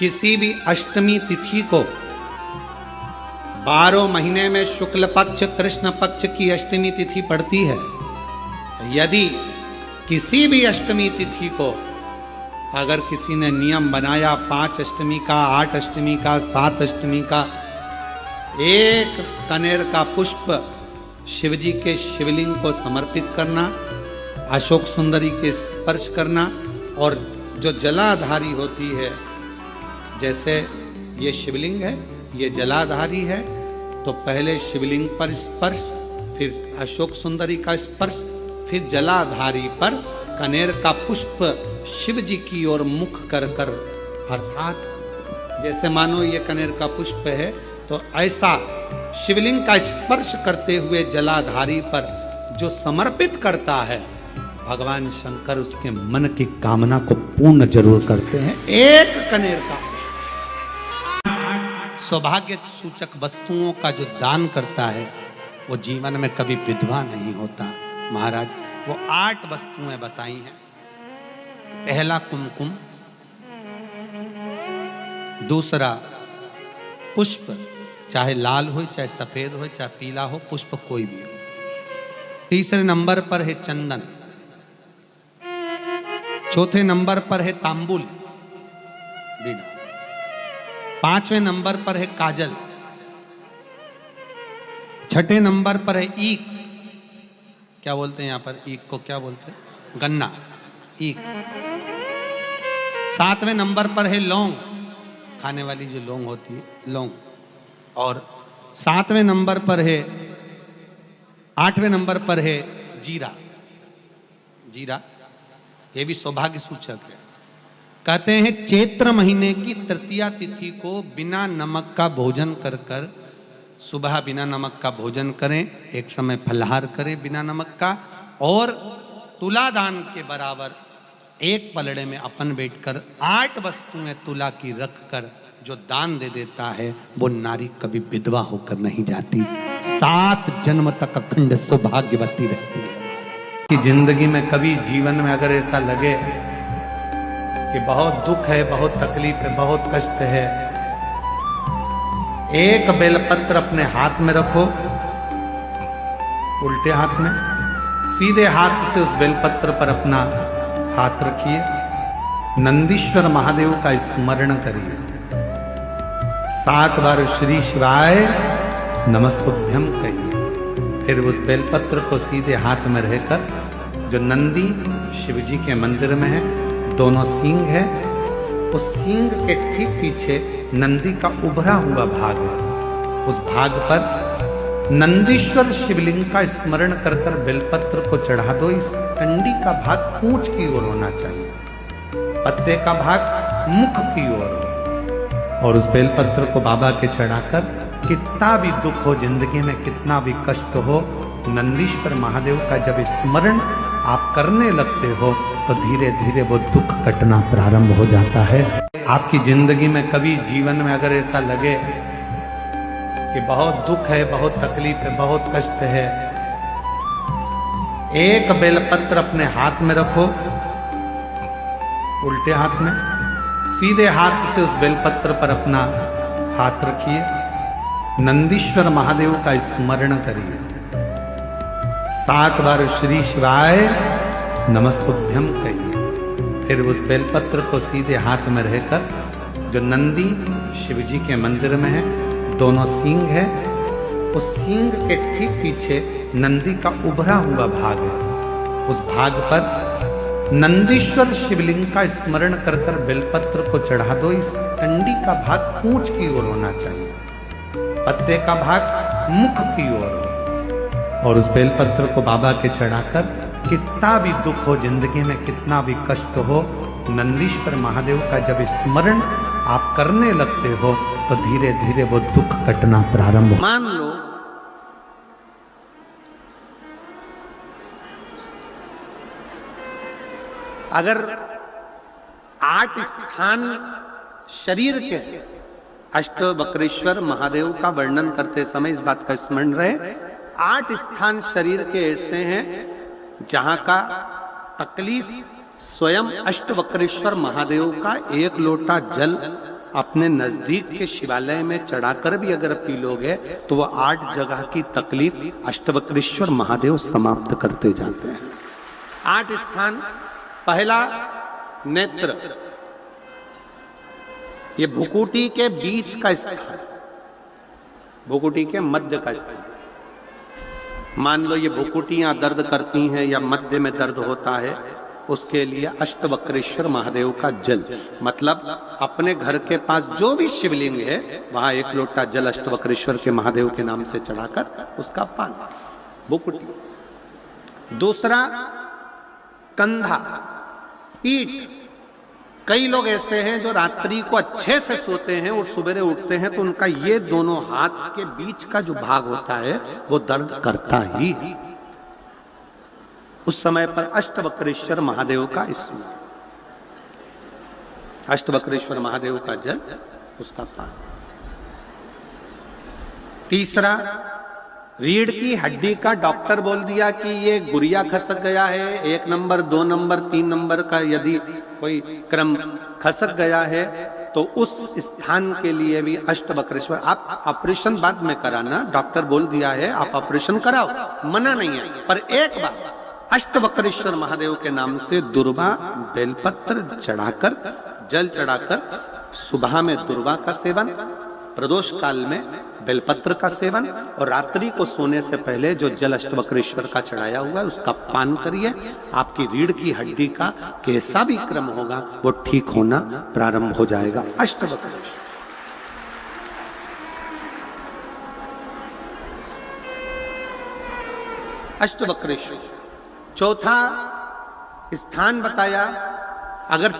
किसी भी अष्टमी तिथि को 12 महीने में शुक्ल पक्ष कृष्ण पक्ष की अष्टमी तिथि पड़ती है। यदि किसी भी अष्टमी तिथि को अगर किसी ने नियम बनाया 5 अष्टमी का, 8 अष्टमी का, 7 अष्टमी का, एक कनेर का पुष्प शिवजी के शिवलिंग को समर्पित करना, अशोक सुंदरी के स्पर्श करना, और जो जलाधारी होती है, जैसे ये शिवलिंग है, ये जलाधारी है, तो पहले शिवलिंग पर स्पर्श, फिर अशोक सुंदरी का स्पर्श, फिर जलाधारी पर कनेर का पुष्प शिव जी की ओर मुख कर कर, अर्थात जैसे मानो ये कनेर का पुष्प है, तो ऐसा शिवलिंग का स्पर्श करते हुए जलाधारी पर जो समर्पित करता है, भगवान शंकर उसके मन की कामना को पूर्ण जरूर करते हैं। एक कनेर का सौभाग्य सूचक वस्तुओं का जो दान करता है वो जीवन में कभी विधवा नहीं होता। महाराज वो 8 वस्तुएं बताई हैं। पहला कुमकुम, दूसरा पुष्प, चाहे लाल हो, चाहे सफेद हो, चाहे पीला हो, पुष्प कोई भी हो। तीसरे नंबर पर है चंदन, चौथे नंबर पर है तांबुल बीड़ा, 5वें नंबर पर है काजल, 6ठे नंबर पर है ईख, क्या बोलते हैं यहां पर ईख को, क्या बोलते हैं, गन्ना, ईख। 7वें नंबर पर है लौंग, खाने वाली जो लौंग होती है, लौंग। और 7वें नंबर पर है, 8वें नंबर पर है जीरा, जीरा ये भी सौभाग्य सूचक है। कहते हैं चैत्र महीने की तृतीया तिथि को बिना नमक का भोजन कर कर, सुबह बिना नमक का भोजन करें, एक समय फलाहार करें बिना नमक का, और तुला दान के बराबर एक पलड़े में अपन बैठकर 8 वस्तुएं तुला की रख कर जो दान दे देता है, वो नारी कभी विधवा होकर नहीं जाती, 7 जन्म तक अखंड सौभाग्यवती रहती है। कि जिंदगी में कभी जीवन में अगर ऐसा लगे कि बहुत दुख है, बहुत तकलीफ है, बहुत कष्ट है, एक बेलपत्र अपने हाथ में रखो, उल्टे हाथ में, सीधे हाथ से उस बेलपत्र पर अपना हाथ रखिए, नंदीश्वर महादेव का स्मरण करिए, 7 बार श्री शिवाय नमस्तुभ्यं कहिए। फिर उस बेलपत्र को सीधे हाथ में रहकर, जो नंदी शिवजी के मंदिर में है, दोनों सींग है, उस सींग के ठीक पीछे नंदी का उभरा हुआ भाग है, उस भाग पर नंदीश्वर शिवलिंग का स्मरण कर कर बेलपत्र को चढ़ा दो। इस डंडी का भाग पूंछ की ओर होना चाहिए, पत्ते का भाग मुख की ओर हो, और उस बेलपत्र को बाबा के चढ़ाकर, कितना भी दुख हो जिंदगी में, कितना भी कष्ट हो, नंदीश्वर महादेव का जब स्मरण आप करने लगते हो तो धीरे धीरे वो दुख कटना प्रारंभ हो जाता है। आपकी जिंदगी में कभी जीवन में अगर ऐसा लगे कि बहुत दुख है, बहुत तकलीफ है, बहुत कष्ट है, एक बेलपत्र अपने हाथ में रखो, उल्टे हाथ में, सीधे हाथ से उस बेलपत्र पर अपना हाथ रखिए, नंदीश्वर महादेव का स्मरण करिए, 7 बार श्री शिवाय नमस्तुभ्यं कहिए। फिर उस बेलपत्र को सीधे हाथ में रहकर, जो नंदी शिवजी के मंदिर में है, दोनों सींग है, उस सींग के ठीक पीछे नंदी का उभरा हुआ भाग है, उस भाग पर नंदीश्वर शिवलिंग का स्मरण कर कर बेलपत्र को चढ़ा दो। इस डंडी का भाग पूंछ की ओर होना चाहिए, पत्ते का भाग मुख की ओर हो, और उस बेलपत्र को बाबा के चढ़ाकर, कितना भी दुख हो जिंदगी में, कितना भी कष्ट हो, नंदीश्वर महादेव का जब स्मरण आप करने लगते हो तो धीरे धीरे वो दुख कटना प्रारंभ हो। मान लो अगर 8 स्थान शरीर के अष्टवक्रेश्वर महादेव का वर्णन करते समय इस बात का स्मरण रहे, 8 स्थान शरीर के ऐसे हैं जहां का तकलीफ स्वयं अष्टवक्रेश्वर महादेव का 1 लोटा जल अपने नजदीक के शिवालय में चढ़ाकर भी अगर पी लोगे तो वो 8 जगह की तकलीफ अष्टवक्रेश्वर महादेव समाप्त करते जाते हैं। 8 स्थान। पहला नेत्र, ये भुकुटी के बीच का स्थान, भुकुटी के मध्य का स्थान। मान लो ये भुकुटियां दर्द करती हैं या मध्य में दर्द होता है, उसके लिए अष्टवक्रेश्वर महादेव का जल, मतलब अपने घर के पास जो भी शिवलिंग है वहां 1 लोटा जल अष्टवक्रेश्वर के महादेव के नाम से चढ़ाकर उसका पान, भुकुटी। दूसरा कंधा, पीठ। कई लोग ऐसे हैं जो रात्रि को अच्छे से सोते हैं और सवेरे उठते हैं तो उनका ये दोनों हाथ के बीच का जो भाग होता है वो दर्द करता ही है। उस समय पर अष्टवक्रेश्वर महादेव का स्मरण, अष्टवक्रेश्वर महादेव का जल, उसका पान। तीसरा, रीढ़ की हड्डी का डॉक्टर बोल दिया कि ये गुरिया खसक गया है, 1 नंबर 2 नंबर 3 नंबर का यदि कोई क्रम खसक गया है तो उस स्थान के लिए भी अष्टवक्रेश्वर। आप ऑपरेशन बाद में कराना, डॉक्टर बोल दिया है आप ऑपरेशन कराओ, मना नहीं है, पर एक बार अष्टवक्रेश्वर महादेव के नाम से दुर्वा बेलपत्र चढ़ाकर, जल चढ़ाकर, सुबह में दुर्वा का सेवन, प्रदोष काल में बेलपत्र का सेवन, और रात्रि को सोने से पहले जो जल अष्टवक्रेश्वर का चढ़ाया हुआ है उसका पान करिए। आपकी रीढ़ की हड्डी का कैसा भी क्रम होगा वो ठीक होना प्रारंभ हो जाएगा। अष्टवक्रेश्वर, अष्टवक्रेश्वर। चौथा स्थान बताया, अगर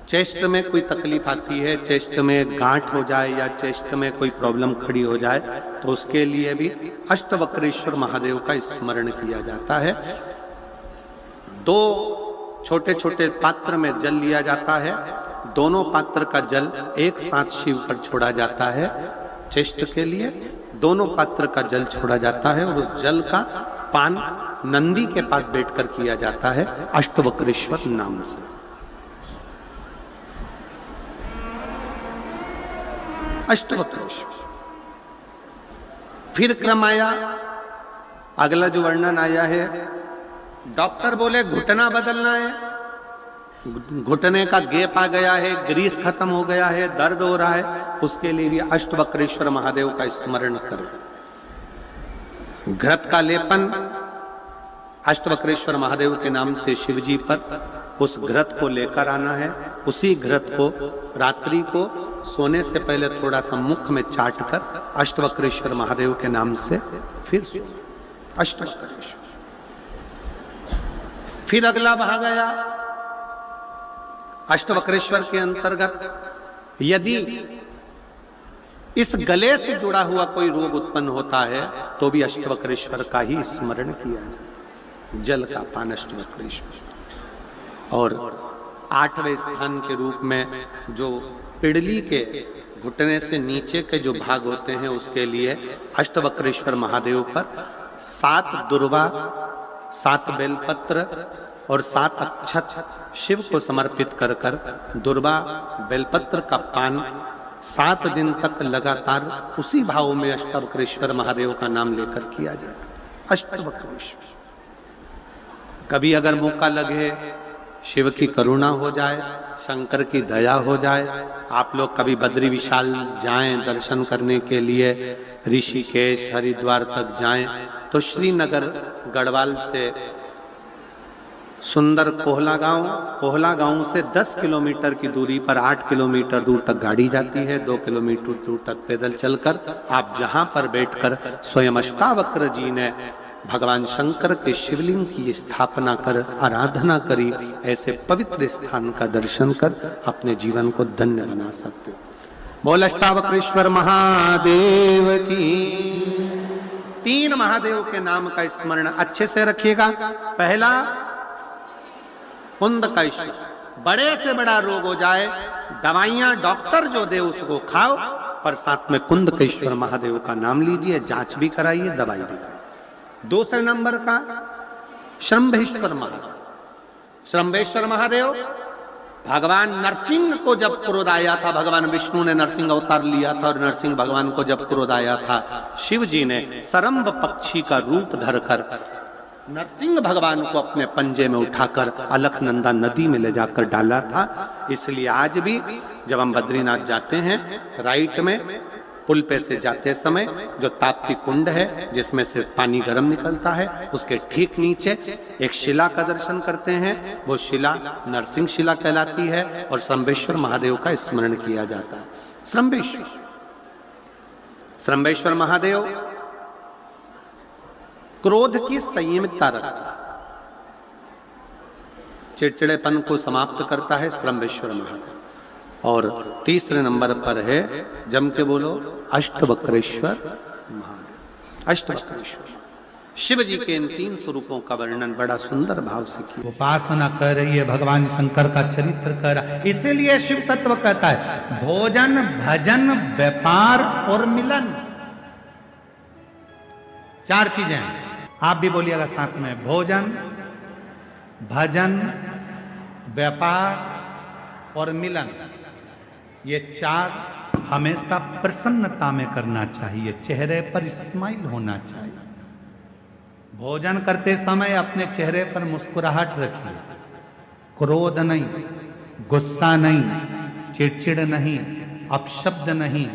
चेस्ट में कोई तकलीफ आती है, चेस्ट में गांठ हो जाए या चेस्ट में कोई प्रॉब्लम खड़ी हो जाए तो उसके लिए भी अष्टवक्रेश्वर महादेव का स्मरण किया जाता है। 2 छोटे छोटे पात्र में जल लिया जाता है, दोनों पात्र का जल एक साथ शिव पर छोड़ा जाता है। चेस्ट के लिए दोनों पात्र का जल छोड़ा जाता है और उस जल का पान नंदी के पास बैठकर किया जाता है अष्टवक्रेश्वर नाम से। अष्टवक्रेश्वर। फिर क्रम आया, अगला जो वर्णन आया है, डॉक्टर बोले घुटना बदलना है, घुटने का गैप आ गया है, ग्रीस खत्म हो गया है, दर्द हो रहा है, उसके लिए भी अष्टवक्रेश्वर महादेव का स्मरण करें। घृत का लेपन अष्टवक्रेश्वर महादेव के नाम से शिवजी पर उस घृत को लेकर आना है। उसी घृत को रात्रि को सोने से पहले थोड़ा सा मुख में चाट कर अष्टवक्रेश्वर महादेव के नाम से फिर अष्टवक्रेश्वर। फिर अगला भाग आया अष्टवक्रेश्वर के अंतर्गत, यदि इस गले से जुड़ा हुआ कोई रोग उत्पन्न होता है तो भी अष्टवक्रेश्वर का ही स्मरण किया जाए, जल का पान अष्टवक्रेश्वर। और 8वें स्थान के रूप में जो पिड़ली के घुटने से नीचे के जो भाग होते हैं उसके लिए अष्टवक्रेश्वर महादेव पर 7 दुर्वा, 7 बेलपत्र और 7 अक्षत शिव को समर्पित कर कर दुर्वा बेलपत्र का पान 7 दिन तक लगातार उसी भाव में अष्टवक्रेश्वर महादेव का नाम लेकर किया जाए। अष्टवक्रेश्वर। कभी अगर मौका लगे, शिव की करुणा हो जाए, शंकर की दया हो जाए, आप लोग कभी बद्री विशाल जाएं दर्शन करने के लिए, ऋषिकेश हरिद्वार तक जाएं तो श्रीनगर गढ़वाल से सुंदर कोहला गांव से 10 किलोमीटर की दूरी पर 8 किलोमीटर दूर तक गाड़ी जाती है, 2 किलोमीटर दूर तक पैदल चलकर आप जहां पर बैठकर स्वयं अष्टावक्र जी ने भगवान शंकर के शिवलिंग की स्थापना कर आराधना करी, ऐसे पवित्र स्थान का दर्शन कर अपने जीवन को धन्य बना सकते हो। बोल अष्टावक्रेश्वर महादेव की। 3 महादेव के नाम का स्मरण अच्छे से रखिएगा। पहला कुंदकेश्वर, बड़े से बड़ा रोग हो जाए, दवाइयां डॉक्टर जो दे उसको खाओ, पर साथ में कुंदकेश्वर महादेव का नाम लीजिए, जांच भी कराइए, दवाई भी कराइए। दूसरे नंबर का श्रंभेश्वर महादेव। श्रंभेश्वर महादेव भगवान नरसिंह को जब क्रोध आया था, भगवान विष्णु ने नरसिंह अवतार लिया था, और नरसिंह भगवान को जब क्रोध आया था, शिव जी ने सरम्ब पक्षी का रूप धरकर नरसिंह भगवान को अपने पंजे में उठाकर अलकनंदा नदी में ले जाकर डाला था। इसलिए आज भी जब हम बद्रीनाथ जाते हैं, राइट में पुल पे से जाते समय जो ताप्ती कुंड है जिसमें से पानी गर्म निकलता है, उसके ठीक नीचे एक शिला का दर्शन करते हैं। वो शिला नरसिंह शिला कहलाती है और श्रंबेश्वर महादेव का स्मरण किया जाता है। श्रंबेश्वर महादेव क्रोध की संयमितता रखता, चिड़चिड़ेपन को समाप्त करता है श्रंबेश्वर महादेव। और तीसरे नंबर पर है, जम के बोलो, अष्टवक्रेश्वर महादेव। अष्टवक्रेश्वर शिव जी के इन 3 स्वरूपों का वर्णन बड़ा सुंदर भाव से किया। उपासना कर रही है, भगवान शंकर का चरित्र कर रहा है। इसीलिए शिव तत्व कहता है भोजन, भजन, व्यापार और मिलन, 4 चीजें हैं। आप भी बोलिएगा साथ में, भोजन, भजन, व्यापार और मिलन। ये 4 हमेशा प्रसन्नता में करना चाहिए, चेहरे पर स्माइल होना चाहिए। भोजन करते समय अपने चेहरे पर मुस्कुराहट रखिए, क्रोध नहीं, गुस्सा नहीं, चिड़चिड़ नहीं, अपशब्द नहीं।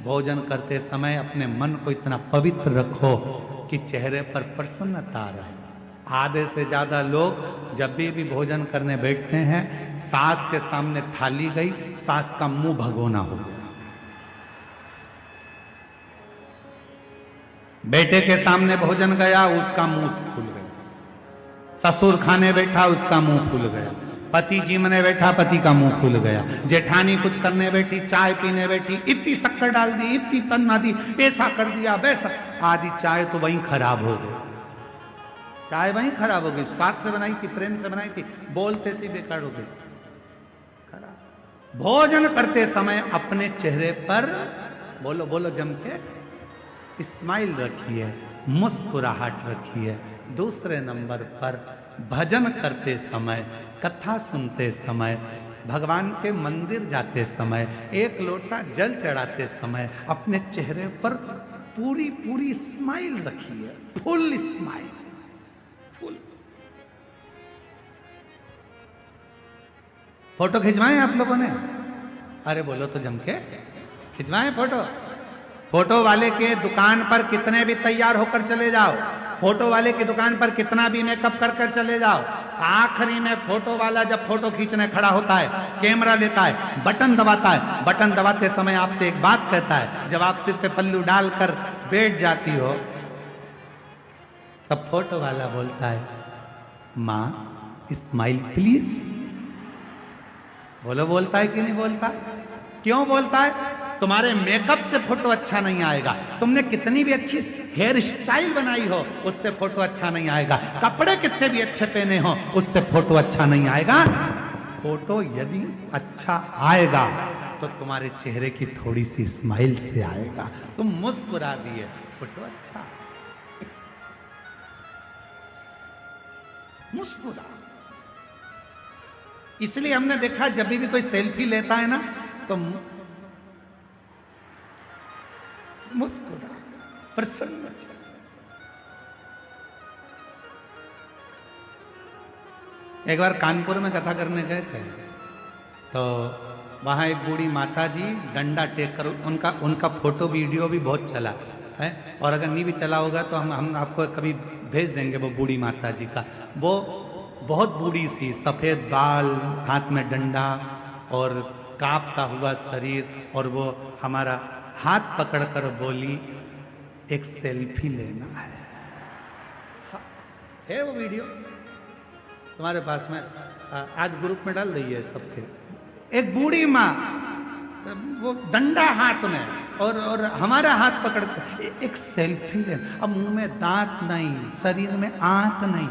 भोजन करते समय अपने मन को इतना पवित्र रखो कि चेहरे पर प्रसन्नता रहे। आधे से ज्यादा लोग जब भी भोजन करने बैठते हैं, सास के सामने थाली गई, सास का मुंह भगोना हो गया। बेटे के सामने भोजन गया, उसका मुंह फूल गया। ससुर खाने बैठा, उसका मुंह फूल गया। पति जी मने बैठा, पति का मुंह फूल गया। जेठानी कुछ करने बैठी, चाय पीने बैठी, इतनी शक्कर डाल दी, इतनी पन्ना दी, ऐसा कर दिया, वैसा। आधी चाय तो वहीं खराब हो गई, चाय वहीं खराब हो गई। स्वाद से बनाई थी, प्रेम से बनाई थी, बोलते से बेकार हो गई, खराब। भोजन करते समय अपने चेहरे पर बोलो बोलो जम के स्माइल रखिए, मुस्कुराहट रखिए। दूसरे नंबर पर भजन करते समय, कथा सुनते समय, भगवान के मंदिर जाते समय, एक लोटा जल चढ़ाते समय अपने चेहरे पर पूरी पूरी स्माइल रखिए, फुल स्माइल, फुल। फोटो खिंचवाएं आप लोगों ने? अरे बोलो तो जम के, खिंचवाएं फोटो। फोटो वाले के दुकान पर कितने भी तैयार होकर चले जाओ, फोटो वाले की दुकान पर कितना भी मेकअप कर कर चले जाओ, आखिरी में फोटो वाला जब फोटो खींचने खड़ा होता है, कैमरा लेता है, बटन दबाता है, बटन दबाते समय आपसे एक बात कहता है। जब आप सिर पे पल्लू डालकर बैठ जाती हो, तब फोटो वाला बोलता है, माँ स्माइल प्लीज। बोलो, बोलता है कि नहीं बोलता? क्यों बोलता है? तुम्हारे मेकअप से फोटो अच्छा नहीं आएगा, तुमने कितनी भी अच्छी हेयर स्टाइल बनाई हो, उससे फोटो अच्छा नहीं आएगा, कपड़े कितने भी अच्छे पहने हो, उससे फोटो अच्छा नहीं आएगा। फोटो यदि अच्छा आएगा तो तुम्हारे चेहरे की थोड़ी सी स्माइल से आएगा। तुम मुस्कुरा दिए, फोटो अच्छा, मुस्कुरा। इसलिए हमने देखा जब भी कोई सेल्फी लेता है ना, तो मुस्कुरा, प्रसन्न। एक बार कानपुर में कथा करने गए थे, तो वहां एक बूढ़ी माता जी डंडा टेक कर, उनका फोटो वीडियो भी बहुत चला है, और अगर नहीं भी चला होगा तो हम आपको कभी भेज देंगे वो बूढ़ी माता जी का। वो बहुत बूढ़ी सी, सफेद बाल, हाथ में डंडा और कांपता हुआ शरीर, और वो हमारा हाथ पकड़कर बोली, एक सेल्फी लेना है वो वीडियो तुम्हारे पास में, आज ग्रुप में डाल रही है सबके। एक बूढ़ी माँ, वो डंडा हाथ में और हमारा हाथ पकड़कर एक सेल्फी लेना। अब मुंह में दांत नहीं, शरीर में आंत नहीं,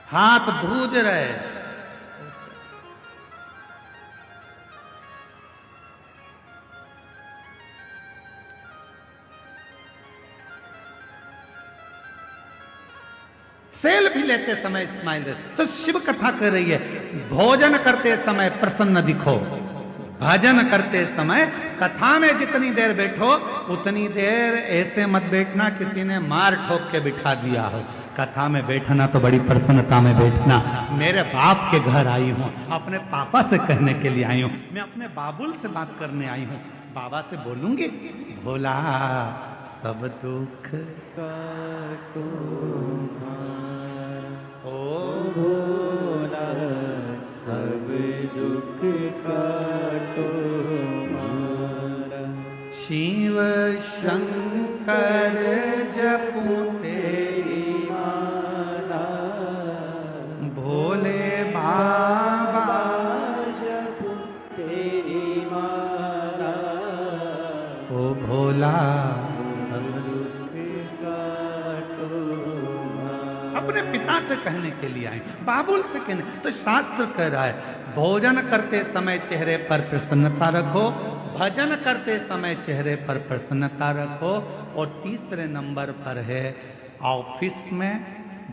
हाथ धूज रहे। सेल्फी लेते समय स्माइल रहे। तो शिव कथा कर रही है, भोजन करते समय प्रसन्न दिखो, भजन करते समय कथा में जितनी देर बैठो उतनी देर ऐसे मत बैठना किसी ने मार ठोक के बिठा दिया हो। कथा में बैठना तो बड़ी प्रसन्नता में बैठना। मेरे बाप के घर आई हूं, अपने पापा से कहने के लिए आई हूं, मैं अपने बाबुल से बात करने आई हूं, बाबा से बोलूंगी भोला सब दुख काटो ओ भोला सब दुख काटो मारा। शिव शंकर जपू तेरी माला, भोले बाबा जपू तेरी माला, ओ भोला सब दुख काटो मारा। अपने पिता से कहने के लिए आए, बाबुल से कहने, तो शास्त्र कह रहा है भोजन करते समय चेहरे पर प्रसन्नता रखो, भजन करते समय चेहरे पर प्रसन्नता रखो। और तीसरे नंबर पर है ऑफिस में,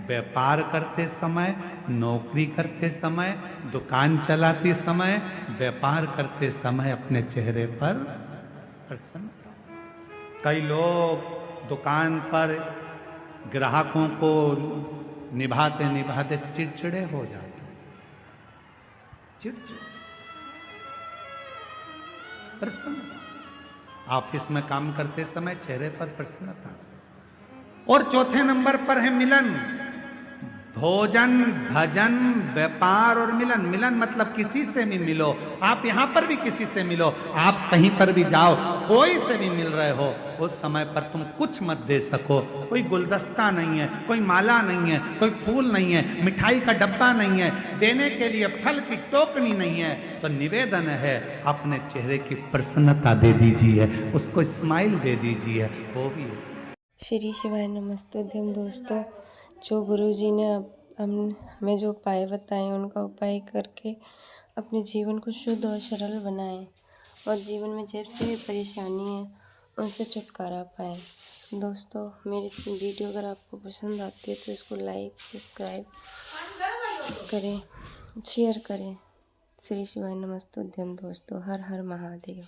व्यापार करते समय, नौकरी करते समय, दुकान चलाते समय, व्यापार करते समय अपने चेहरे पर प्रसन्नता। कई लोग दुकान पर ग्राहकों को निभाते निभाते चिड़चिड़े हो जाते, चिड़चिड़ प्रसन्नता। ऑफिस में काम करते समय चेहरे पर प्रसन्नता। और चौथे नंबर पर है मिलन, भोजन भजन व्यापार और मिलन। मिलन मतलब किसी से भी मिलो, आप यहां पर भी किसी से मिलो, आप कहीं पर भी जाओ, कोई से भी मिल रहे हो, उस समय पर तुम कुछ मत दे सको, कोई गुलदस्ता नहीं है, कोई माला नहीं है, कोई फूल नहीं है, मिठाई का डब्बा नहीं है, देने के लिए फल की टोकनी नहीं है, तो निवेदन है अपने चेहरे की प्रसन्नता दे दीजिए, उसको स्माइल दे दीजिए, वो भी है। श्री शिवाय नमस्तुभ्यं। दोस्तों, जो गुरुजी ने हमें जो उपाय बताए उनका उपाय करके अपने जीवन को शुद्ध और सरल बनाएं और जीवन में जैसे भी परेशानी है उनसे छुटकारा पाएं। दोस्तों, मेरी वीडियो अगर आपको पसंद आती है तो इसको लाइक सब्सक्राइब करें, शेयर करें। श्री शिवाय नमस्तुभ्यं। दोस्तों, हर हर महादेव।